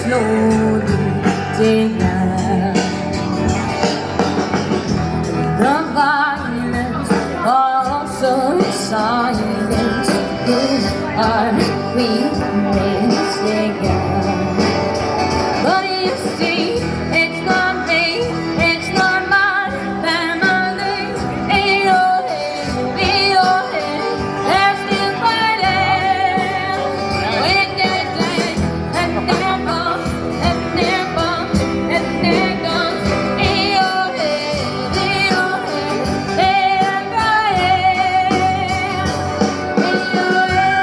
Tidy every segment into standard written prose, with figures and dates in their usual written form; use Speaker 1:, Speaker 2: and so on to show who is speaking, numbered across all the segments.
Speaker 1: slowly take out the violence, also silence. Who are we missing out? But you see, it's not me, it's not my family. In your head, they're still fighting. When they say, and there comes, and there comes, and there comes. In your head, they're crying. In your head,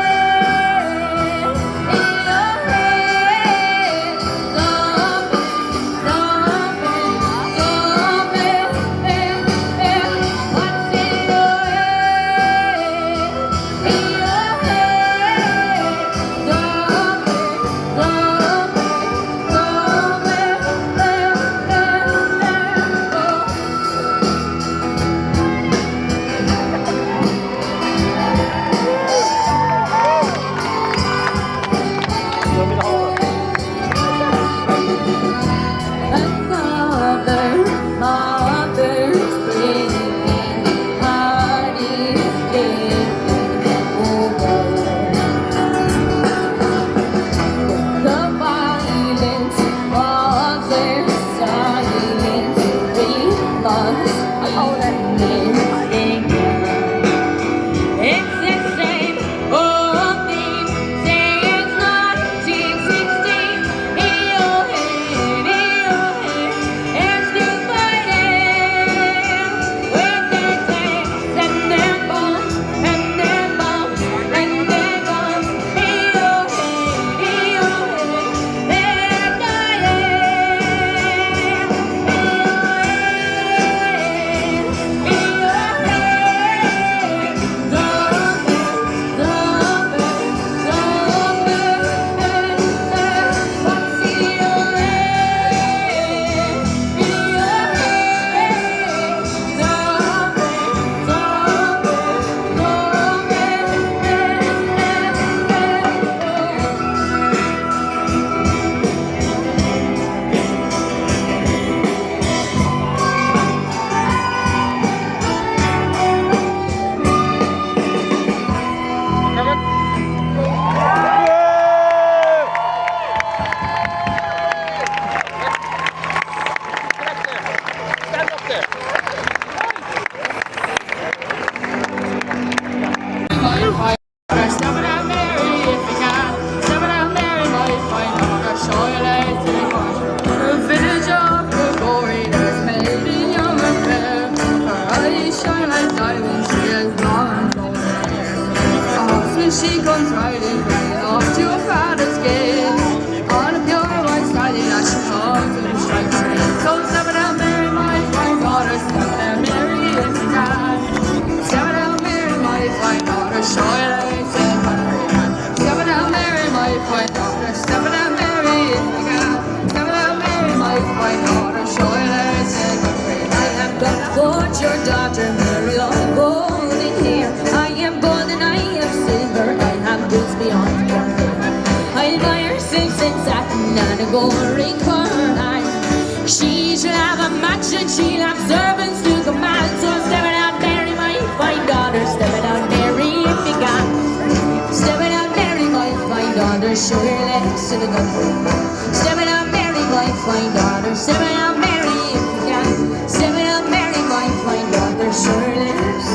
Speaker 2: She comes riding off to her father's gate on a pure white stallion as she comes to the striped train. So step down, Mary, my fine daughter, step down, Mary, if you can. Step down, Mary, my fine daughter, show your legs and run away, man. Step down, Mary, my fine daughter, step down, Mary, if you can. Step down, Mary, my fine daughter, show your legs and run away, man.
Speaker 1: I have got for your daughter, Mary, all the golden hair. I am gold and I am silver, I have goods beyond compare. I'll buy her silks and satin and a gold ring for her hand. She shall have a match and she'll have servants to command. So step it out, Mary, my fine daughter, step it out, Mary, if you can. Step it out, Mary, my fine daughter, show your legs to the country. Step it out, Mary, my fine daughter, step it out, Mary, if you can. Step it out, Mary, my fine daughter, show your legs.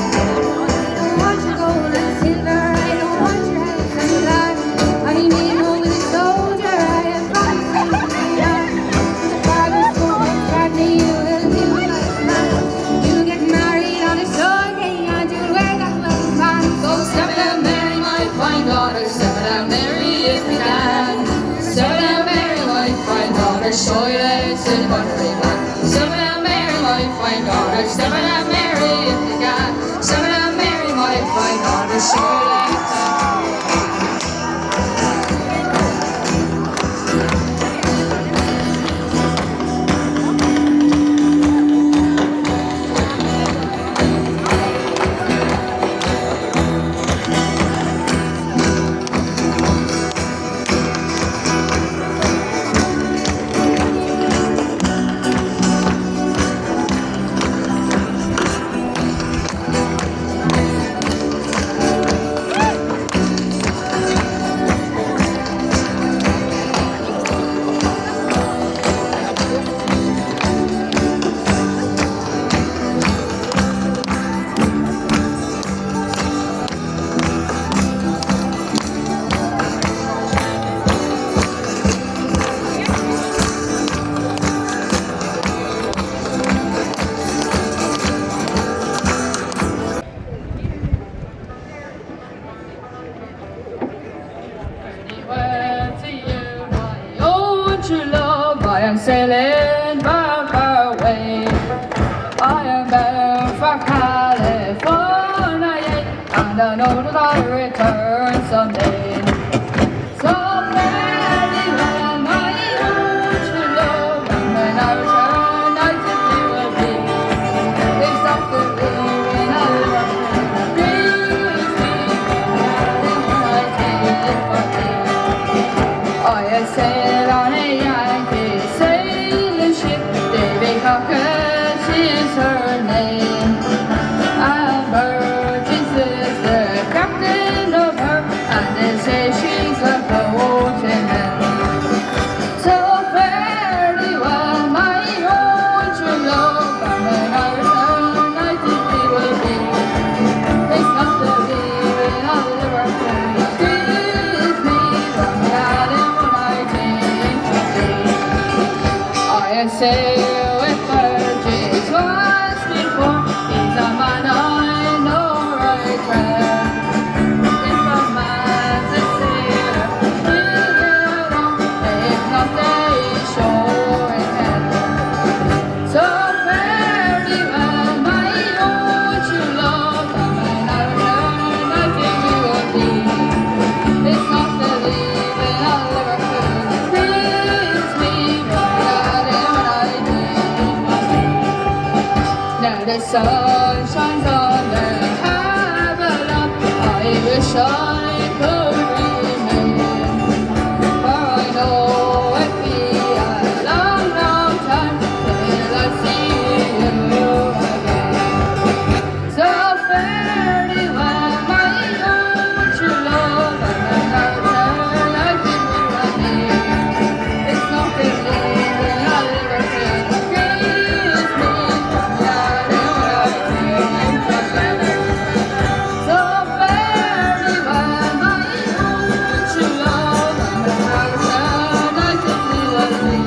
Speaker 2: I want your gold and silver, I don't want your house and land. I need home with a soldier, I have promised you to young. The father's going to grant me, you will be my man. You get married on a Sunday and you'll wear that little man.
Speaker 1: So step it out, Mary, my fine daughter, step it out, Mary, if you can. Step it out, Mary, my fine daughter, show your legs to the country man. Step it out, Mary, my fine daughter, step it out, Mary, if you can. Step it out, Mary, my fine daughter, show your legs.
Speaker 2: am sailing far, far away. I am bound for California, and I know that I'll return someday. So very well, my own true love, and when I return, I simply will be exactly when I love you. Please be I sail on a Yankee sailing ship, Davy Crockett is her name. And Burgess is the captain of her, and they say she's a floating man. So fairly well, my own true love, and when I return, I think we will be. It's not the leaving of the world. I sail with Burgess once before. He's a man I know right well. If a man's a sailor, he'll get along. If not, they sure in hell. So very well, my own true love, and when I return, I think we will be. It's not the leaving of Liverpool. Please me, now the sun shines on the Havilland. I wish I could remain, for I know it'd be a long, long time till I see you again. So fairly well, my own true love, and when I return, I think we will be. It's not the leaving of Liverpool. Please me, so very well, my own true love, and when I return, I think we will be.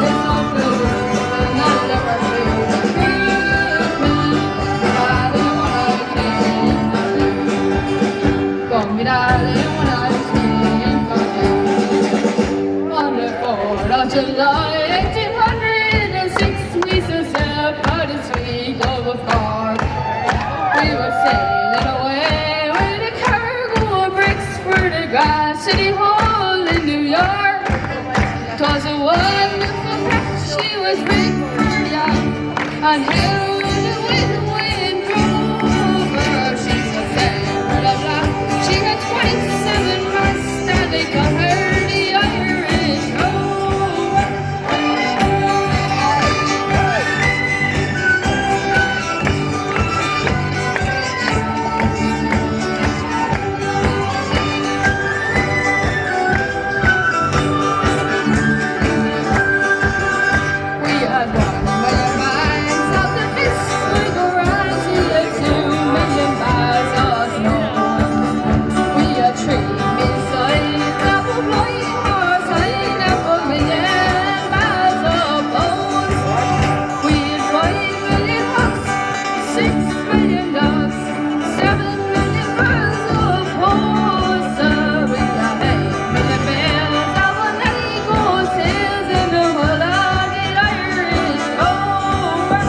Speaker 2: It's not the leaving of Liverpool. Please me, darling, when I came from you, darling, when I came from you. On the 4th of July, 1806, we set sail for the sweet Gulf of Cork. We were sailing away with a cargo of bricks for the Grand City Hall in New York. 'Twas a wonderful craft, she was rigged for the yacht, and held the wind drove her. She's a sailor of black, she had 27 masts, and they called her the Irish Rover. We had 1 million miles of the mist, we go round to the 2 million miles of snow. We had 3 missiles that were flying horse high, and 4 million miles of bones. We had 5 million hawks, 6 million dogs, 7 million miles of hose. We had 8 million bells that were go sails in the whole of the Irish Rover.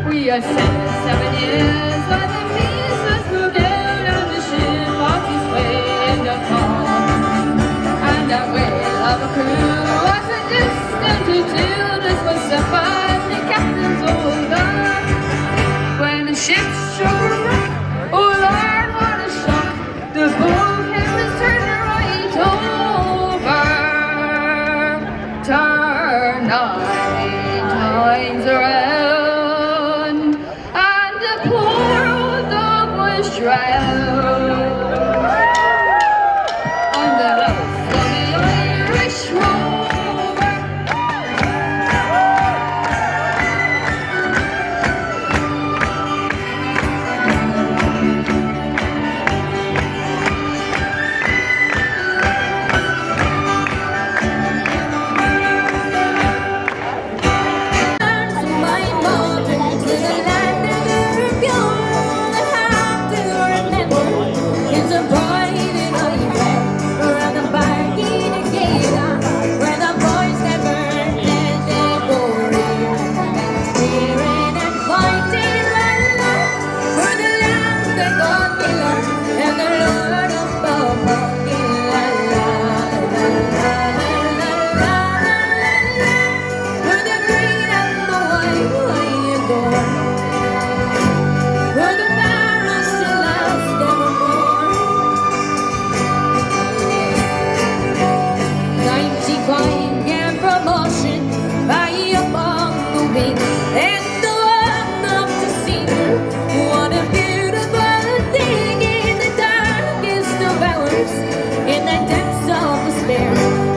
Speaker 2: We had sailed 7 years while the peace was moved out, and the ship off its way in the fog. And that whale of a crew wasn't distant to two. This was the fun, the captain's old dog. When the ship struck a rock, oh Lord, what a shock! The bulkhead was turned right over. Turn 9 times around, and the poor old dog was drowned. On the lost of the Irish Rover.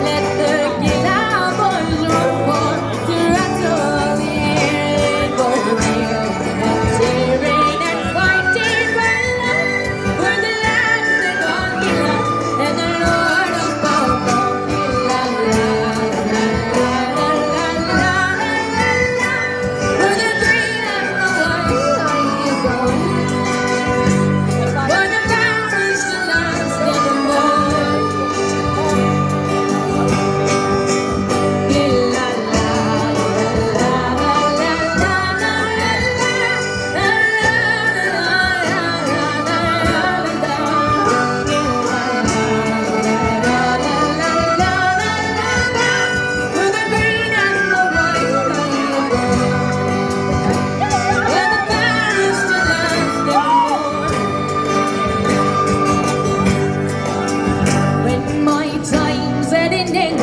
Speaker 1: Let the guitar boys roll for to rattle the air, go real and tearing and fighting for love, for the land they call Gila and the Lord of Bobo. La la la la la la la la la. For the green and the white side you go. For the Paris to last evermore. La la la la la la la For the green and the white side you go. For the Paris to last evermore. When my time's at an ending,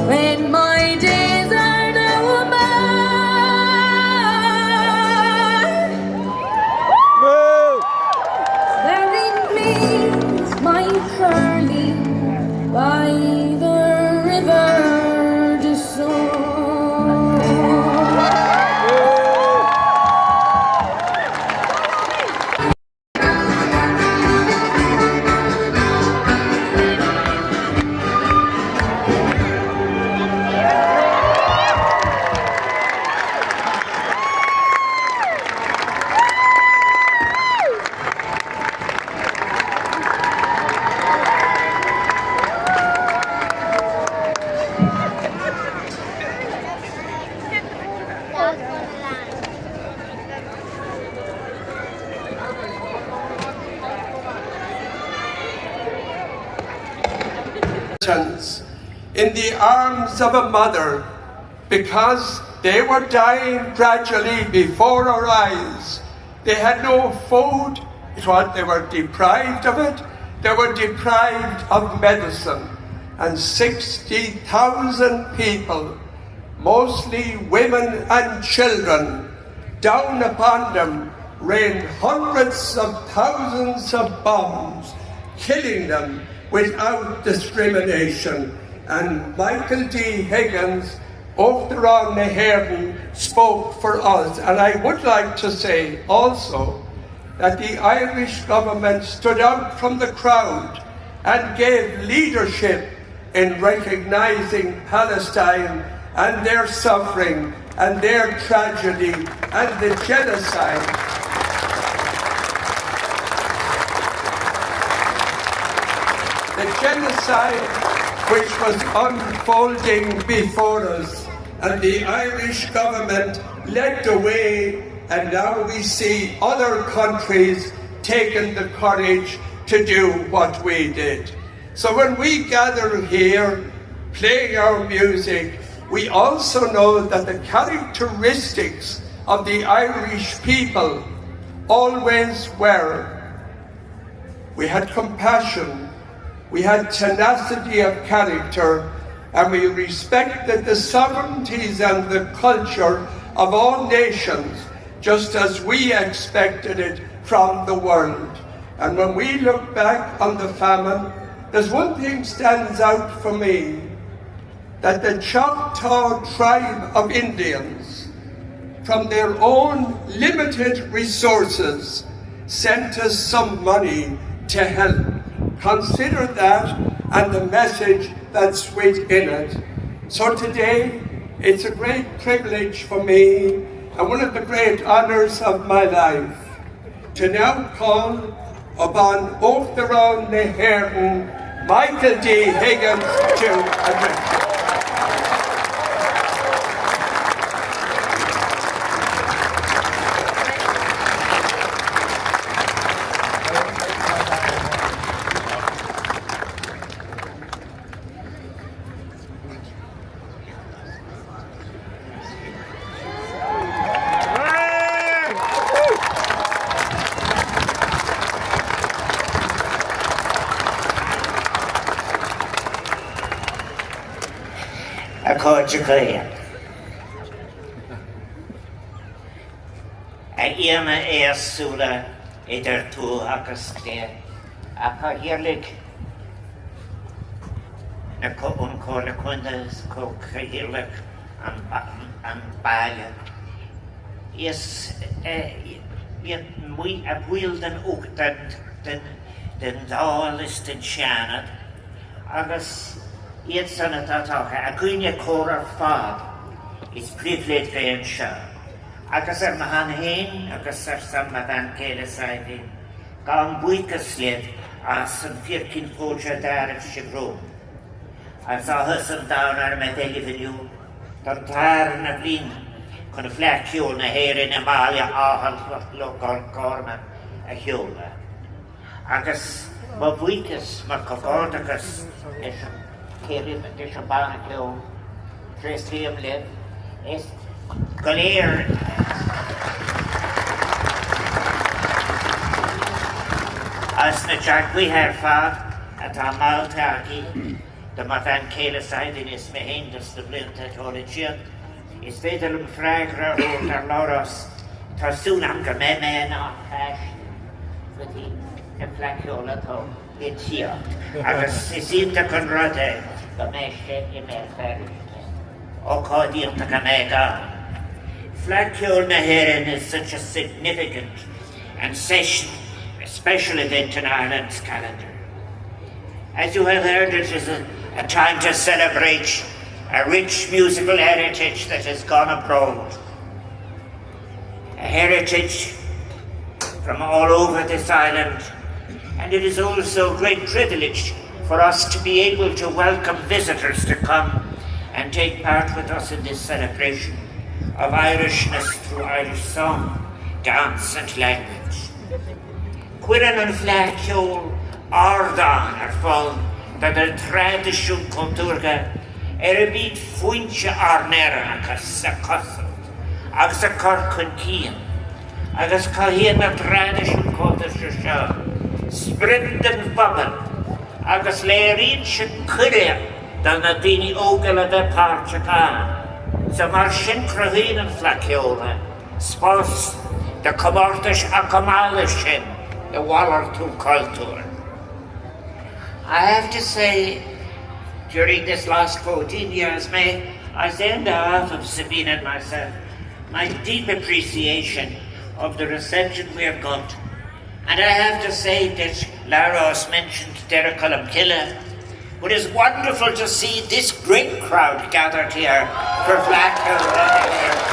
Speaker 1: when my days are now over, bury me, my Hurley, by the river de Somme.
Speaker 3: In the arms of a mother, because they were dying gradually before our eyes. They had no food, they were deprived of it, they were deprived of medicine, and 60,000 people, mostly women and children, down upon them rained hundreds of thousands of bombs, killing them without discrimination. And Michael D. Higgins, Ochtharan na HÉireann, spoke for us. And I would like to say also that the Irish government stood out from the crowd and gave leadership in recognizing Palestine and their suffering and their tragedy and the genocide. The genocide which was unfolding before us, and the Irish government led the way, and now we see other countries taking the courage to do what we did. So when we gather here, playing our music, we also know that the characteristics of the Irish people always were. We had compassion, we had tenacity of character, and we respected the sovereignties and the culture of all nations, just as we expected it from the world. And when we look back on the famine, there's one thing stands out for me, that the Choctaw tribe of Indians, from their own limited resources, sent us some money to help. Consider that and the message that's within it. So today, it's a great privilege for me and one of the great honors of my life to now call upon Ochtharan na HÉireann, Michael D. Higgins, to address.
Speaker 4: Accordion. A iama sula idir tú agus clé. A hirlig na cóla chundas có chéile an baile. Is mwy a bwyl den ook den dális den sianad agus iad sanna tátácha a gwynia córa fad is priflid féin seo. Agus mahan hyn agus sam madan Céile Saidin gan bwycas liad as yn ffyrcyn fodra darif sigrwm. As a hysyn dawn ar meddeli fyniw dan tar na blin con y Fleadh Cheoil na herin y malia ahal logon gorman a hiola. Agus ma bwycas ma cofod agus Ceirinn dys o ban y Cheoil tres fi ymlid is goléir as na jagwi her fad at a maltagi de mathan Céile Saidin is me hendas de blinta tolician is vedel fragra ar lauras tar soon am go me na cash with the Fleadh Cheoil to it's here agus is inta con rode go me shit in me fer o codi inta go me ga Fleadh Cheoil na herin is such a significant and special event in Ireland's calendar. As you have heard, it is a time to celebrate a rich musical heritage that has gone abroad. A heritage from all over this island, and it is also a great privilege for us to be able to welcome visitors to come and take part with us in this celebration of Irishness through Irish song, dance and language. Cuireann an Fleadh Cheoil ardan ar fáil dat ar tradiisiún cultúrga ar a bhíd foinse arnéire agus sa cosalt agus a corcun cían agus caithíon na tradiisiún cultúrse seo sprindan fabal agus léiríonn se cuireann dan na daoine ógala de páirte cá. So mar sin cruthíonn an Fleadh Cheoil spás de comórtais a comálas sin the Waller to culture. I have to say, during this last 14 years, I say on behalf of Sabina and myself, my deep appreciation of the reception we have got. And I have to say that Lara has mentioned Derek Columkilla, but it's wonderful to see this great crowd gathered here for Fleadh Cheoil.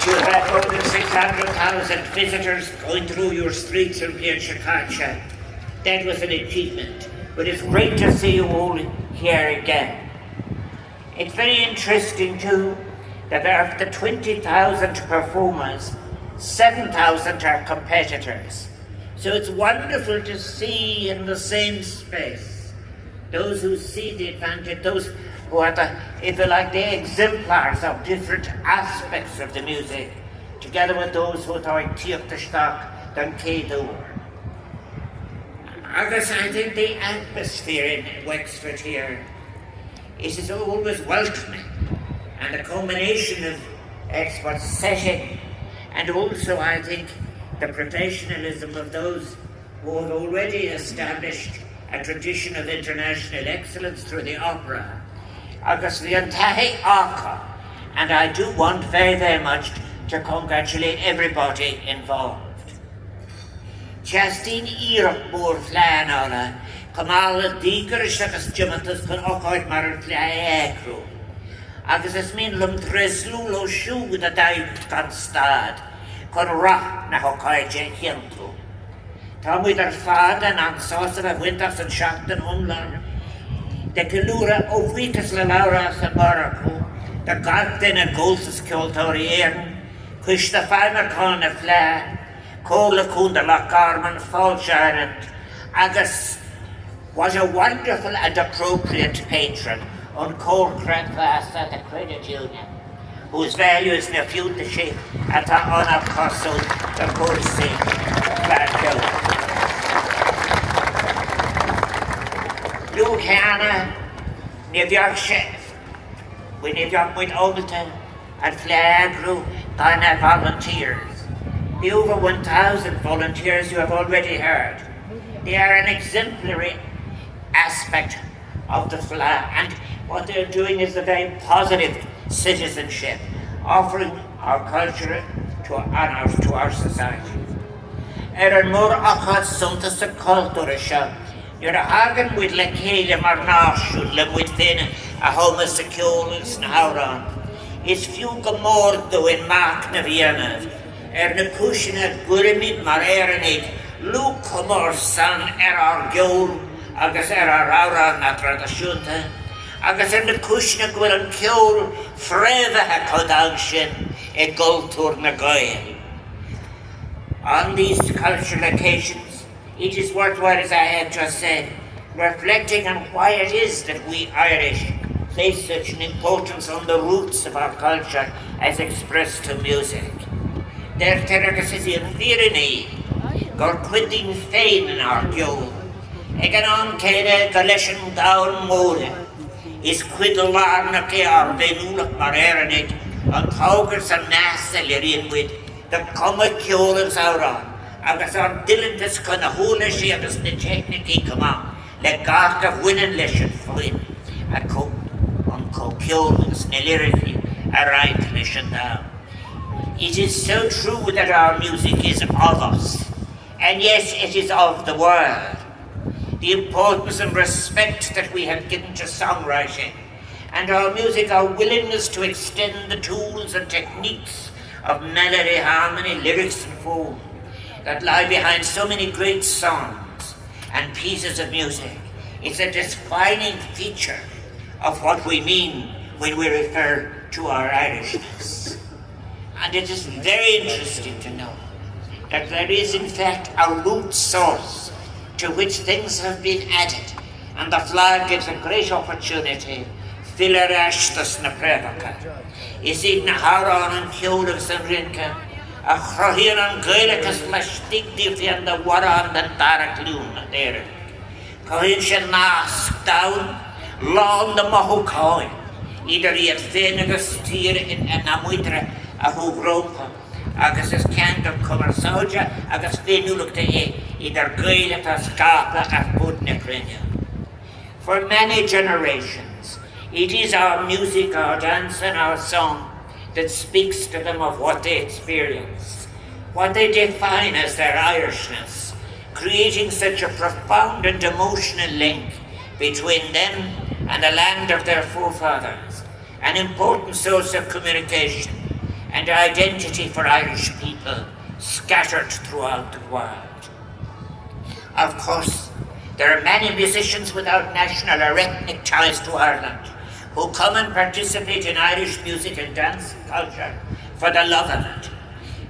Speaker 4: You have more than 600,000 visitors going through your streets in Chicago. That was an achievement, but it's great to see you all here again. It's very interesting too that of the 20,000 performers, 7,000 are competitors. So it's wonderful to see in the same space those who see the advantage, those who are if you like, the exemplars of different aspects of the music, together with those who are tíocht the stock than Céadúr. Agus, I think the atmosphere in Wexford here is always welcoming, and the combination of expert setting and also, I think, the professionalism of those who have already established a tradition of international excellence through the opera. Agus the entire arca, and I do want very, very much to congratulate everybody involved. Justine Iraq Moore Flanala, Kamala Digerish agus Jimatas can occur mar Fly Acro. Agus is mean lum Treslulo shoe with a dive can stad, con rock na hokaije hientu. Tom with her father and sauce of winters and shocked and homeland. The Kilura of Weekas La Laura sa Baraku, the Garden and Golds Kiltori Erin, Kush the Farmer Con a Fla, Cola Kunda La Carmen, Falsharant, Agus was a wonderful and appropriate patron on Corcran Class at the Credit Union, whose value is na future at the honor castle the Corsi Flat Luciana, New York Chef, with New York with Overton and Fleadh volunteers. The over 1,000 volunteers you have already heard. They are an exemplary aspect of the Fleadh, and what they're doing is a very positive citizenship, offering our culture to our society. More achad sunta sa cultura siya. You're hagen with le céile mar náisiú le with féine a homas sa ceolus na hauran. Is fiú go mórdo in mach na bhíanamh. Na cúisina gurimid mar éirenig, lú comór san our geol agus our hauran na tradiisiúnta. Agus na cúisina gwyl an ceol fréimethe codag sin e gultúr na Gael. On these cultural occasions, it is worthwhile, as I have just said, reflecting on why it is that we Irish place such an importance on the roots of our culture as expressed to music. Der terragus is in Virini, gor quiding fein in our geol. Egan on cede galeshan down mode, is quiddle larna ke ar venulak mar erenig, on taugers and nasa lirin with the comic ceolans auran, agus ar dilintas con a húla si agus na technici cuma, le gach of winning leis an foin, a co ceolans na lirifi, a right leis an down. It is so true that our music is of us, and yes, it is of the world. The importance and respect that we have given to songwriting, and our music, our willingness to extend the tools and techniques of melody, harmony, lyrics and form that lie behind so many great songs and pieces of music. It's a defining feature of what we mean when we refer to our Irishness. And it is very interesting to know that there is in fact a root source to which things have been added, and the Fleadh gives a great opportunity. Filarashtas na prevaka. Is it na haran and ceolus and rinka, a chrohir and gaelicus lashtig diffi and the waran and darak luna there. Cohin shen nask down, lawn the mahukoi. Either he had fenegus tier in an amuitra a hu gropa, agus is cant of comer soja, agus fenuluk te either gaelicus gapa a putnekrenya. For many generations, it is our music, our dance and our song that speaks to them of what they experience, what they define as their Irishness, creating such a profound and emotional link between them and the land of their forefathers, an important source of communication and identity for Irish people scattered throughout the world. Of course, there are many musicians without national or ethnic ties to Ireland who come and participate in Irish music and dance culture for the love of it.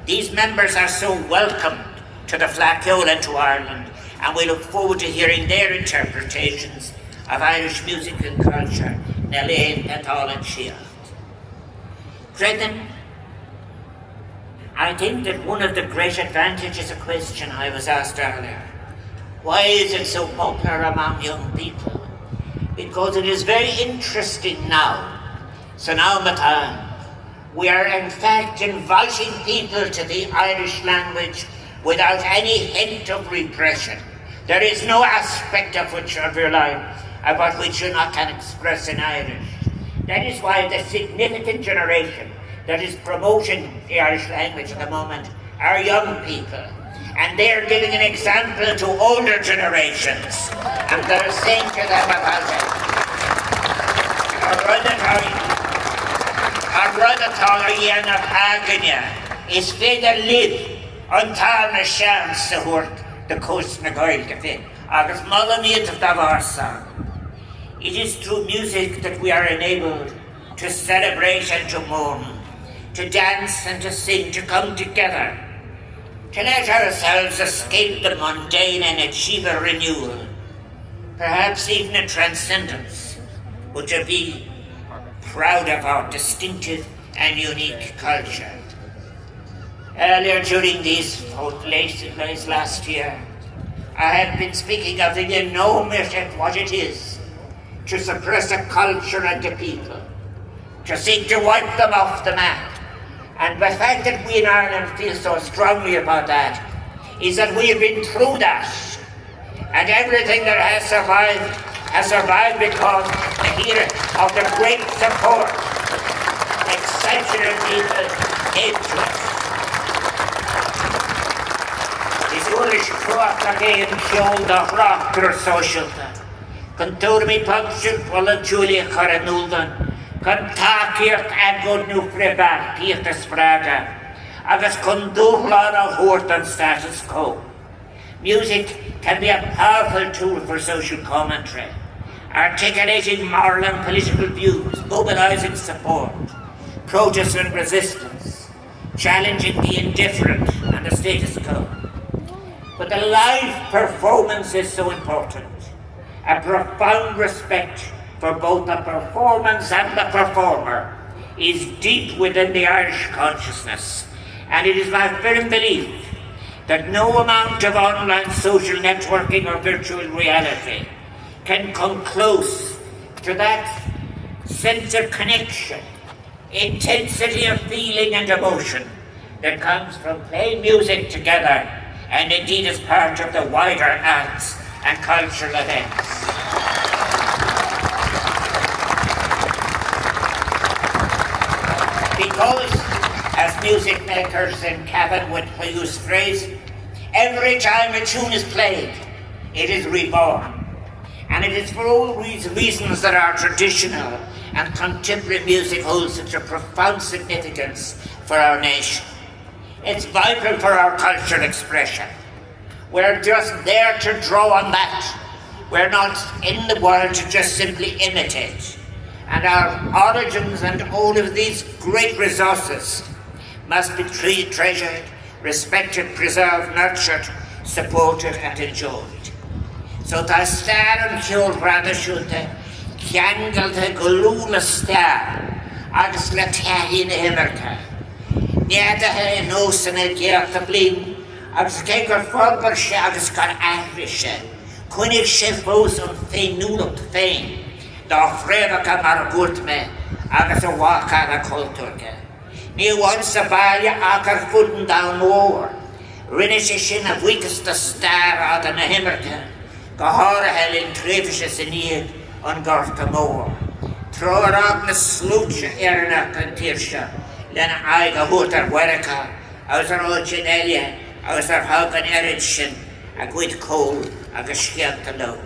Speaker 4: These members are so welcomed to the Fleadh Cheoil and to Ireland, and we look forward to hearing their interpretations of Irish music and culture. Nelaine et al. And Shield. Brethren, I think that one of the great advantages, a question I was asked earlier, why is it so popular among young people? Because it is very interesting now. So now, Matan, we are in fact inviting people to the Irish language without any hint of repression. There is no aspect of your life about which you not can express in Irish. That is why the significant generation that is promoting the Irish language at the moment are young people. And they're giving an example to older generations. And they're saying to them about it. Our brother Ian of Hagania is feather live on Tarna Shams the coast na Gael Cafe. Agus Malamid of Davarsa. It is through music that we are enabled to celebrate and to mourn, to dance and to sing, to come together, to let ourselves escape the mundane and achieve a renewal, perhaps even a transcendence, but to be proud of our distinctive and unique culture. Earlier during these late last year, I have been speaking of the enormity of what it is to suppress a culture and a people, to seek to wipe them off the map. And the fact that we in Ireland feel so strongly about that is that we have been through that. And everything that has survived because of the great support exceptional people gave to us. Is Irish Croat again shown the rocker social. Contourmi Punction, Walla Julia Coranuldan, Contakiert and good new Frebar, Peter Spraga, Agus Condurlara Horton status quo. Music can be a powerful tool for social commentary, articulating moral and political views, mobilizing support, protest and resistance, challenging the indifferent and the status quo. But the live performance is so important. A profound respect for both the performance and the performer is deep within the Irish consciousness, and it is my firm belief that no amount of online social networking or virtual reality can come close to that sense of connection, intensity of feeling and emotion that comes from playing music together and indeed as part of the wider arts and cultural events. Because, as music makers in Cavan would use the phrase, every time a tune is played, it is reborn. And it is for all these reasons that our traditional and contemporary music holds such a profound significance for our nation. It's vital for our cultural expression. We're just there to draw on that. We're not in the world to just simply imitate. And our origins and all of these great resources must be treasured, respected, preserved, nurtured, supported and enjoyed. So tá star an ceol rada siúnta, ceangailta go lúla star, agus le taithí na himmarta. Niadatha in ósan a ggéarta blin, agus cé gur forbar se agus gur ahri se, chuinnig se fós an féin núlacht féin, dá frévacha mar gúirt me, agus a wácha a cultúrge. Ní bhain sa baile agar fudan dá mór, rinne se sin a bhuicas da star ada na himmarta, go háirithe linn tréimhise san iad an gcárta mór. Tróirag na slúte éarnach an tíirse, lena aig a thuairt ar mhuiricha, agus ar óidjin eile, agus ar thagan erid sin, a gcuid cóil agus scialta lo.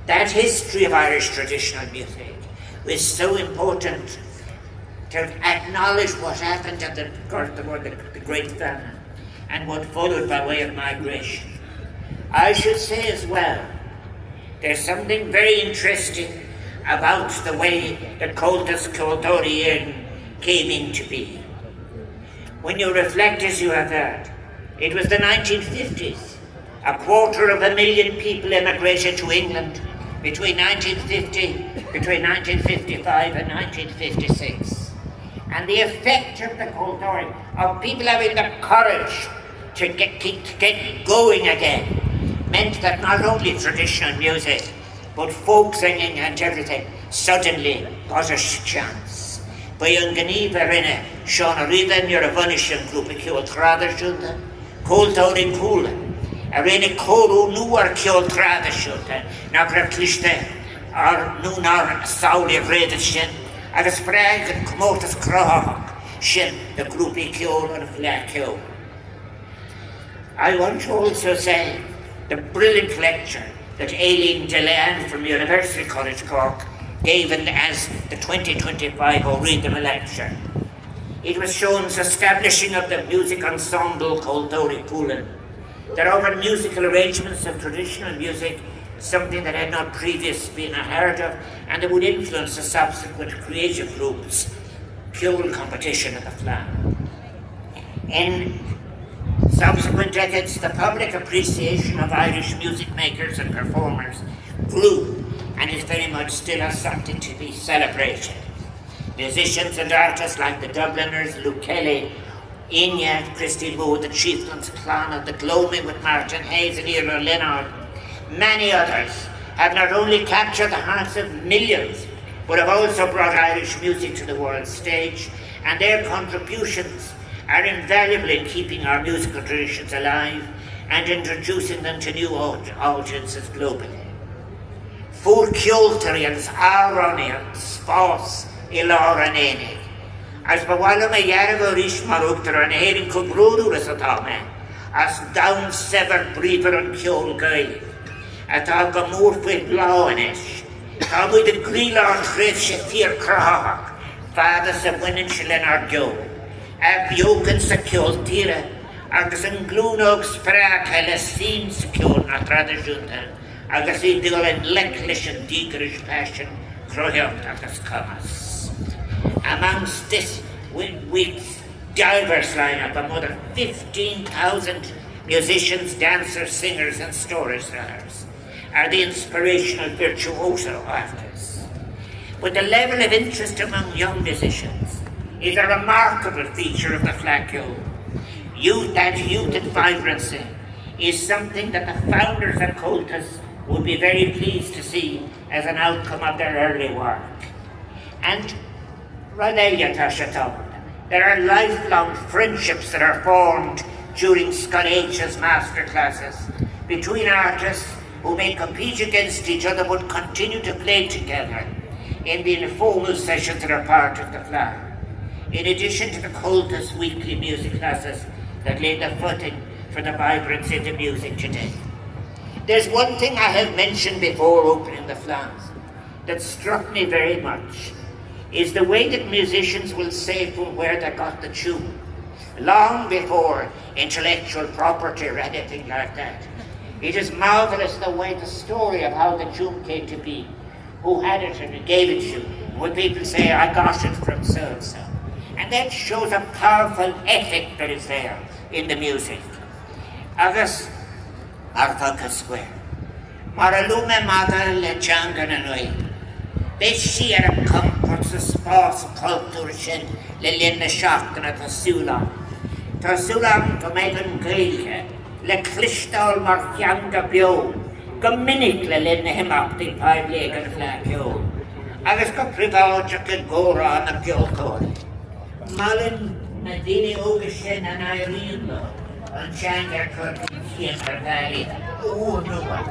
Speaker 4: That history of Irish traditional music was so important to acknowledge what happened at the Garta or the Great Famine and what followed by way of migration. I should say as well, there's something very interesting about the way the cultus cultorium came into being. When you reflect as you have heard, it was the 1950s. 250,000 people immigrated to England between 1955 and 1956. And the effect of the cultorium, of people having the courage to get going again, meant that not only traditional music, but folk singing and everything suddenly got a chance. By an gníomh rinne, Sean a ridan you're a vanishin group of Ceol Tradiisiúnta, Cultóirí Cúla, a rinne cóú nuair Ceol Tradiisiúnta, na grab cliste, ar núnar sauli réidir sin, agus spráig an comórtas crahach sin the group of Ceol and Fleadh Cheoil. I want to also say the brilliant lecture that Aileen Delan from University College Cork gave as the 2025 O'Reilly lecture. It was Sean's establishing of the music ensemble called Dóri Cúlan. There are musical arrangements of traditional music, something that had not previously been heard of, and that would influence the subsequent creative groups' Ceoil competition at the Fleadh. In subsequent decades, the public appreciation of Irish music makers and performers grew, and is very much still as something to be celebrated. Musicians and artists like the Dubliners, Luke Kelly, Inya, Christy Moore, the Chieftains Clan of the Gloaming with Martin Hayes and Ira Leonard, many others have not only captured the hearts of millions, but have also brought Irish music to the world stage, and their contributions are invaluable in keeping our musical traditions alive and introducing them to new audiences globally. Fleadh Cheoil Aronian Spos Iloranenig. As bawala may yargo rish marugter and heading kubrudu as as down sever breather and Cheoil Gaelic. At Algamur with Blawanish. How we the Greenland Griff Shafir Krahak, fathers of winning Shilin Arjo. Abyoken Secure Tira, agus an glúnog sprach heile sin secure na tradiisiúnta, agus I dul an lecklis and digrish passion croiocht agus commas. Amongst this, with diverse lineup of more than 15,000 musicians, dancers, singers and storytellers, are the inspirational virtuoso artists. But the level of interest among young musicians is a remarkable feature of the Fleadh Cheoil. Youth and vibrancy is something that the founders of Cultus would be very pleased to see as an outcome of their early work. And there are lifelong friendships that are formed during Scollég's masterclasses between artists who may compete against each other but continue to play together in the informal sessions that are part of the Fleadh. In addition to the Cultus weekly music classes that lay the footing for the vibrancy of the music today. There's one thing I have mentioned before opening the Fleadh that struck me very much, is the way that musicians will say from where they got the tune, long before intellectual property or anything like that. It is marvellous the way the story of how the tune came to be, who had it and gave it to you, when people say, I got it from so-and-so. And that shows a powerful ethic that is there in the music. Agus, Arthaka Square. Maralume Mata le Changananui. Beshi are a comfort to spas culture shin le linna shakana to Sulam. To Sulam to Megan Gaelke, le Clistal Markianga Bio, Gominic le linna him up the pipe leg and Fleadh Cheoil. Agus go private could go on a Kyoto. Malin Nadini Ogishin and Irene and Chandler could see in her valley. Oh, no one.